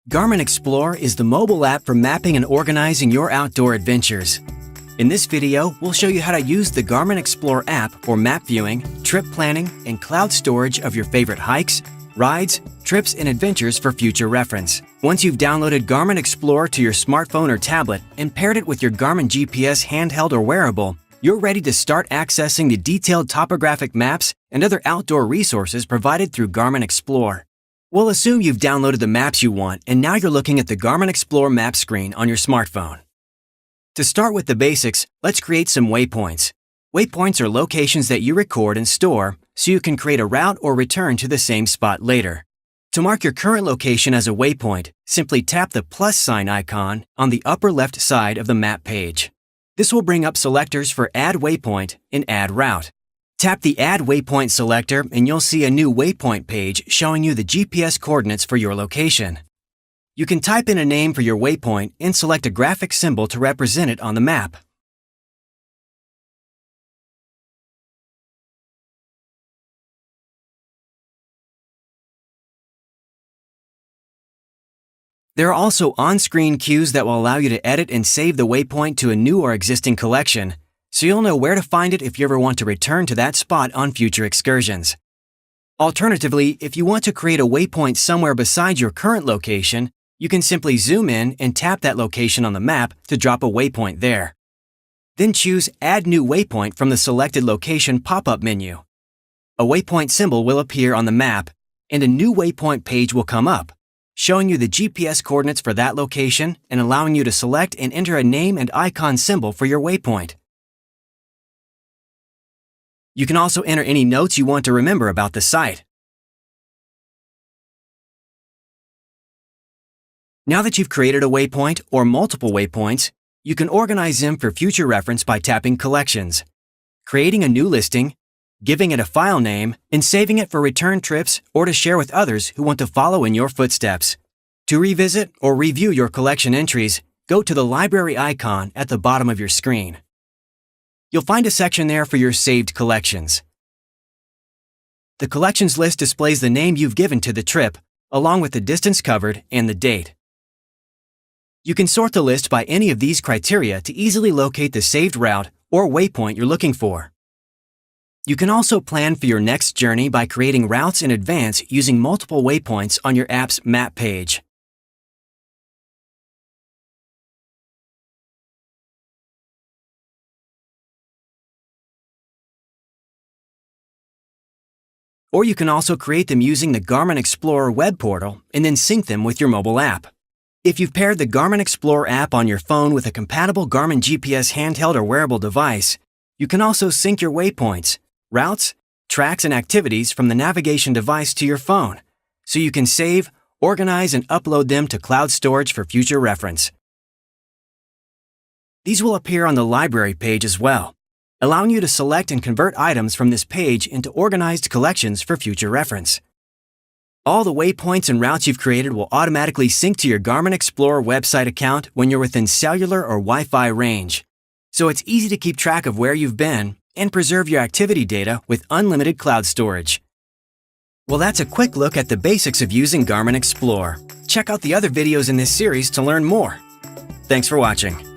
Garmin Explore is the mobile app for mapping and organizing your outdoor adventures. In this video, we'll show you how to use the Garmin Explore app for map viewing, trip planning, and cloud storage of your favorite hikes, rides, trips, and adventures for future reference. Once you've downloaded Garmin Explore to your smartphone or tablet and paired it with your Garmin GPS handheld or wearable, you're ready to start accessing the detailed topographic maps and other outdoor resources provided through Garmin Explore. We'll assume you've downloaded the maps you want and now you're looking at the Garmin Explore map screen on your smartphone. To start with the basics, let's create some waypoints. Waypoints are locations that you record and store so you can create a route or return to the same spot later. To mark your current location as a waypoint, simply tap the plus sign icon on the upper left side of the map page. This will bring up selectors for Add Waypoint and Add Route. Tap the Add Waypoint selector and you'll see a new waypoint page showing you the GPS coordinates for your location. You can type in a name for your waypoint and select a graphic symbol to represent it on the map. There are also on-screen cues that will allow you to edit and save the waypoint to a new or existing collection, so you'll know where to find it if you ever want to return to that spot on future excursions. Alternatively, if you want to create a waypoint somewhere beside your current location, you can simply zoom in and tap that location on the map to drop a waypoint there. Then choose Add New Waypoint from the selected location pop-up menu. A waypoint symbol will appear on the map, and a new waypoint page will come up, showing you the GPS coordinates for that location and allowing you to select and enter a name and icon symbol for your waypoint. You can also enter any notes you want to remember about the site. Now that you've created a waypoint or multiple waypoints, you can organize them for future reference by tapping Collections, creating a new listing, giving it a file name, and saving it for return trips or to share with others who want to follow in your footsteps. To revisit or review your collection entries, go to the library icon at the bottom of your screen. You'll find a section there for your saved collections. The collections list displays the name you've given to the trip, along with the distance covered and the date. You can sort the list by any of these criteria to easily locate the saved route or waypoint you're looking for. You can also plan for your next journey by creating routes in advance using multiple waypoints on your app's map page. Or you can also create them using the Garmin Explorer web portal and then sync them with your mobile app. If you've paired the Garmin Explorer app on your phone with a compatible Garmin GPS handheld or wearable device, you can also sync your waypoints, routes, tracks, and activities from the navigation device to your phone, so you can save, organize, and upload them to cloud storage for future reference. These will appear on the library page as well, allowing you to select and convert items from this page into organized collections for future reference. All the waypoints and routes you've created will automatically sync to your Garmin Explorer website account when you're within cellular or Wi-Fi range, so it's easy to keep track of where you've been and preserve your activity data with unlimited cloud storage. Well, that's a quick look at the basics of using Garmin Explore. Check out the other videos in this series to learn more. Thanks for watching.